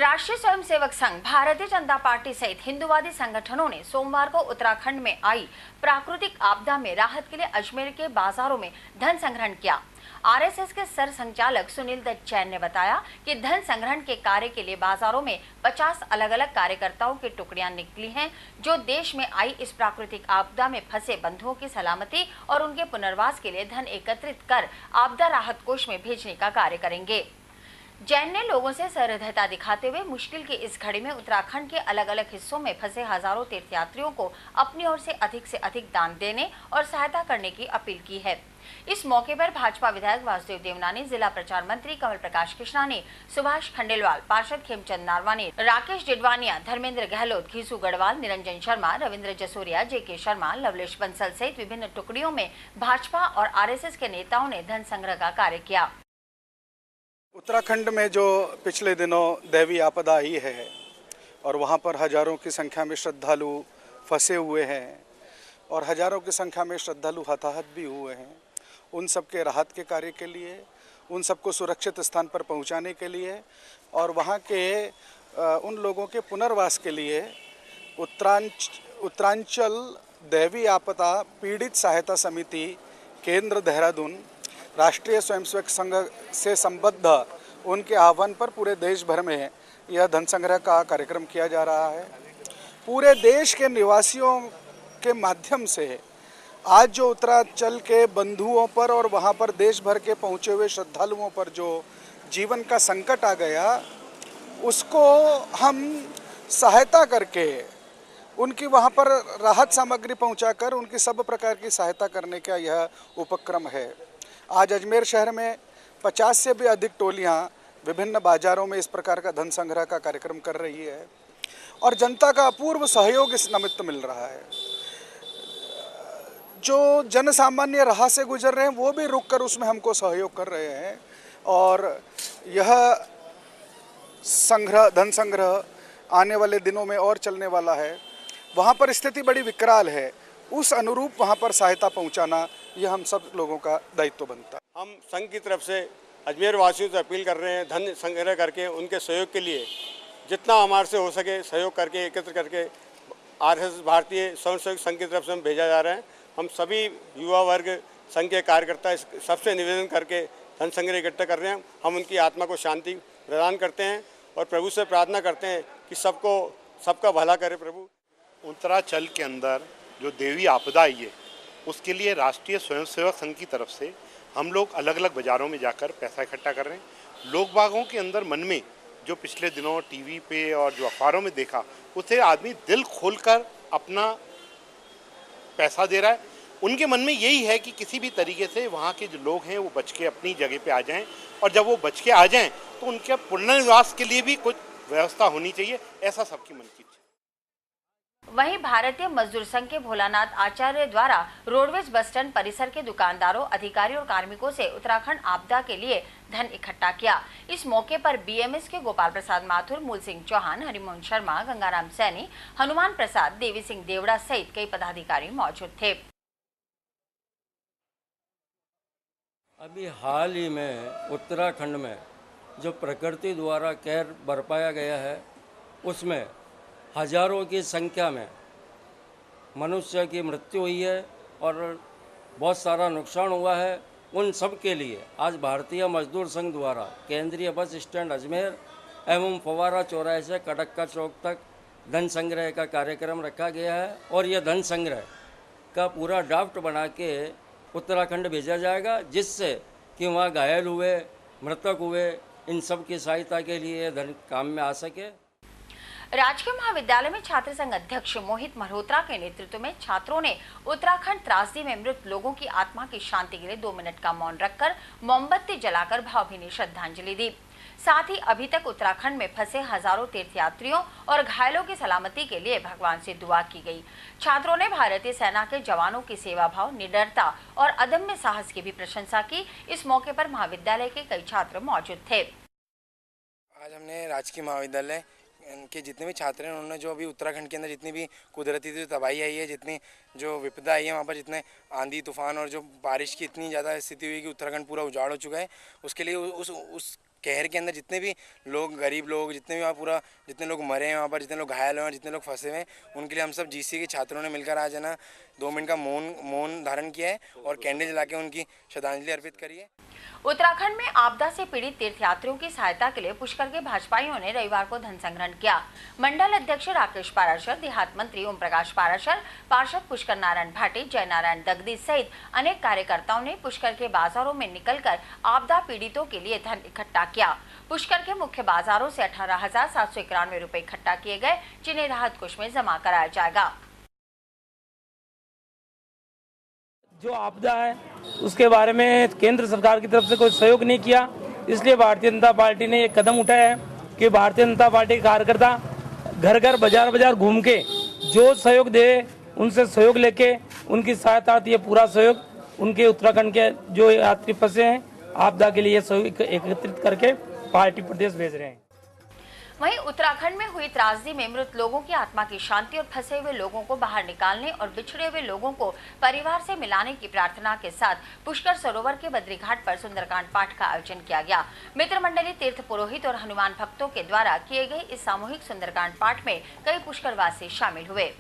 राष्ट्रीय स्वयंसेवक संघ, भारतीय जनता पार्टी सहित हिंदूवादी संगठनों ने सोमवार को उत्तराखंड में आई प्राकृतिक आपदा में राहत के लिए अजमेर के बाजारों में धन संग्रहण किया। आरएसएस के सर संचालक सुनील दत्त जैन ने बताया कि धन संग्रहण के कार्य के लिए बाजारों में 50 अलग अलग कार्यकर्ताओं की टुकड़ियां निकली हैं, जो देश में आई इस प्राकृतिक आपदा में फंसे बंधुओं की सलामती और उनके पुनर्वास के लिए धन एकत्रित कर आपदा राहत कोष में भेजने का कार्य करेंगे। जैन ने लोगों से सहृदयता दिखाते हुए मुश्किल की इस घड़ी में उत्तराखंड के अलग अलग हिस्सों में फंसे हजारों तीर्थयात्रियों को अपनी ओर से अधिक दान देने और सहायता करने की अपील की है। इस मौके पर भाजपा विधायक वासुदेव देवनानी, जिला प्रचार मंत्री कमल प्रकाश कृष्णानी, सुभाष खंडेलवाल, पार्षद खेमचंद नारवानी, राकेश डिडवानिया, धर्मेंद्र गहलोत, घीसू गढ़वाल, निरंजन शर्मा, रविंद्र जसोरिया, जेके शर्मा, लवलेश बंसल सहित विभिन्न टुकड़ियों में भाजपा और आरएसएस के नेताओं ने धन संग्रह का कार्य किया। उत्तराखंड में जो पिछले दिनों दैवीय आपदा आई है और वहाँ पर हजारों की संख्या में श्रद्धालु फंसे हुए हैं और हजारों की संख्या में श्रद्धालु हताहत भी हुए हैं, उन सब के राहत के कार्य के लिए, उन सबको सुरक्षित स्थान पर पहुँचाने के लिए और वहाँ के उन लोगों के पुनर्वास के लिए उत्तरांचल दैवीय आपदा पीड़ित सहायता समिति केंद्र देहरादून राष्ट्रीय स्वयंसेवक संघ से संबद्ध उनके आह्वान पर पूरे देश भर में यह धन संग्रह का कार्यक्रम किया जा रहा है। पूरे देश के निवासियों के माध्यम से आज जो उत्तरांचल के बंधुओं पर और वहां पर देश भर के पहुंचे हुए श्रद्धालुओं पर जो जीवन का संकट आ गया, उसको हम सहायता करके उनकी वहां पर राहत सामग्री पहुंचाकर उनकी सब प्रकार की सहायता करने का यह उपक्रम है। आज अजमेर शहर में 50 से भी अधिक टोलियां विभिन्न बाजारों में इस प्रकार का धन संग्रह का कार्यक्रम कर रही है और जनता का अपूर्व सहयोग इस निमित्त मिल रहा है। जो जन सामान्य राह से गुजर रहे हैं वो भी रुककर उसमें हमको सहयोग कर रहे हैं और यह धन संग्रह आने वाले दिनों में और चलने वाला है। वहाँ पर स्थिति बड़ी विकराल है, उस अनुरूप वहाँ पर सहायता पहुँचाना यह हम सब लोगों का दायित्व बनता है। हम संघ की तरफ से अजमेर वासियों से अपील कर रहे हैं, धन संग्रह करके उनके सहयोग के लिए जितना हमारे से हो सके सहयोग करके एकत्र करके आरएसएस भारतीय स्वयंसेवक संघ की तरफ से हम भेजा जा रहे हैं। हम सभी युवा वर्ग संघ के कार्यकर्ता सबसे निवेदन करके धन संग्रह इकट्ठा कर रहे हैं। हम उनकी आत्मा को शांति प्रदान करते हैं और प्रभु से प्रार्थना करते हैं कि सबका भला करे प्रभु। उत्तरांचल के अंदर जो देवी आपदा आई है उसके लिए राष्ट्रीय स्वयंसेवक संघ की तरफ से हम लोग अलग अलग बाज़ारों में जाकर पैसा इकट्ठा कर रहे हैं। लोग बागों के अंदर मन में जो पिछले दिनों टीवी पे और जो अखबारों में देखा, उसे आदमी दिल खोलकर अपना पैसा दे रहा है। उनके मन में यही है कि किसी भी तरीके से वहाँ के जो लोग हैं वो बच के अपनी जगह पे आ जाएं और जब वो बच के आ जाएं तो उनके पुनर्वास के लिए भी कुछ व्यवस्था होनी चाहिए, ऐसा सबकी मन की। वहीं भारतीय मजदूर संघ के भोलानाथ आचार्य द्वारा रोडवेज बस स्टैंड परिसर के दुकानदारों, अधिकारियों और कार्मिकों से उत्तराखंड आपदा के लिए धन इकट्ठा किया। इस मौके पर बीएमएस के गोपाल प्रसाद माथुर, मूल सिंह चौहान, हरिमोहन शर्मा, गंगाराम सैनी, हनुमान प्रसाद, देवी सिंह देवड़ा सहित कई पदाधिकारी मौजूद थे। अभी हाल ही में उत्तराखंड में जो प्रकृति द्वारा कहर बरपाया गया है, उसमें हजारों की संख्या में मनुष्य की मृत्यु हुई है और बहुत सारा नुकसान हुआ है। उन सब के लिए आज भारतीय मजदूर संघ द्वारा केंद्रीय बस स्टैंड अजमेर एवं फवारा चौराहे से कड़क्का चौक तक धन संग्रह का कार्यक्रम रखा गया है और यह धन संग्रह का पूरा ड्राफ्ट बना के उत्तराखंड भेजा जाएगा, जिससे कि वहाँ घायल हुए, मृतक हुए, इन सब की सहायता के लिए धन काम में आ सके। राजकीय महाविद्यालय में छात्र संघ अध्यक्ष मोहित मल्होत्रा के नेतृत्व में छात्रों ने उत्तराखंड त्रासदी में मृत लोगों की आत्मा की शांति के लिए 2 मिनट का मौन रखकर मोमबत्ती जलाकर भावभीनी श्रद्धांजलि दी। साथ ही अभी तक उत्तराखंड में फंसे हजारों तीर्थयात्रियों और घायलों की सलामती के लिए भगवान से दुआ की गई। छात्रों ने भारतीय सेना के जवानों की सेवा भाव, निडरता और अदम्य साहस की भी प्रशंसा की। इस मौके पर महाविद्यालय के कई छात्र मौजूद थे। आज हमने राजकीय महाविद्यालय के जितने भी छात्र हैं उन्होंने जो अभी उत्तराखंड के अंदर जितनी भी कुदरती तबाही आई है, जितनी जो विपदा आई है, वहाँ पर जितने आंधी तूफान और जो बारिश की इतनी ज़्यादा स्थिति हुई कि उत्तराखंड पूरा उजाड़ हो चुका है, उसके लिए उस कहर के अंदर जितने भी लोग, गरीब लोग, जितने भी वहाँ पूरा जितने लोग मरे हैं वहाँ पर, जितने लोग घायल हुए हैं, जितने लोग फंसे हुए हैं, उनके लिए हम सब जीसी के छात्रों ने मिलकर आज है ना 2 मिनट का मौन धारण किया है और कैंडल जला के उनकी श्रद्धांजलि अर्पित करी है। उत्तराखंड में आपदा से पीड़ित तीर्थयात्रियों की सहायता के लिए पुष्कर के भाजपाइयों ने रविवार को धन संग्रहण किया। मंडल अध्यक्ष राकेश पाराशर, देहात मंत्री ओम प्रकाश पाराशर, पार्षद पुष्कर नारायण भाटी, जय नारायण दगदी सहित अनेक कार्यकर्ताओं ने पुष्कर के बाजारों में निकलकर आपदा पीड़ितों के लिए धन इकट्ठा किया। पुष्कर के मुख्य बाजारों से 18,791 रुपए इकट्ठा किए गए, जिन्हें राहत कोष में जमा कराया जाएगा। जो आपदा है उसके बारे में केंद्र सरकार की तरफ से कोई सहयोग नहीं किया, इसलिए भारतीय जनता पार्टी ने एक कदम उठाया है कि भारतीय जनता पार्टी के कार्यकर्ता घर घर बाजार बाजार घूम के जो सहयोग दे उनसे सहयोग लेके उनकी सहायता, ये पूरा सहयोग उनके उत्तराखंड के जो यात्री फंसे हैं आपदा के लिए सहयोग एकत्रित करके पार्टी प्रदेश भेज रहे हैं। वहीं उत्तराखंड में हुई त्रासदी में मृत लोगों की आत्मा की शांति और फंसे हुए लोगों को बाहर निकालने और बिछड़े हुए लोगों को परिवार से मिलाने की प्रार्थना के साथ पुष्कर सरोवर के बद्री घाट पर सुंदरकांड पाठ का आयोजन किया गया। मित्र मंडली, तीर्थ पुरोहित और हनुमान भक्तों के द्वारा किए गए इस सामूहिक सुंदरकांड पाठ में कई पुष्करवासी शामिल हुए।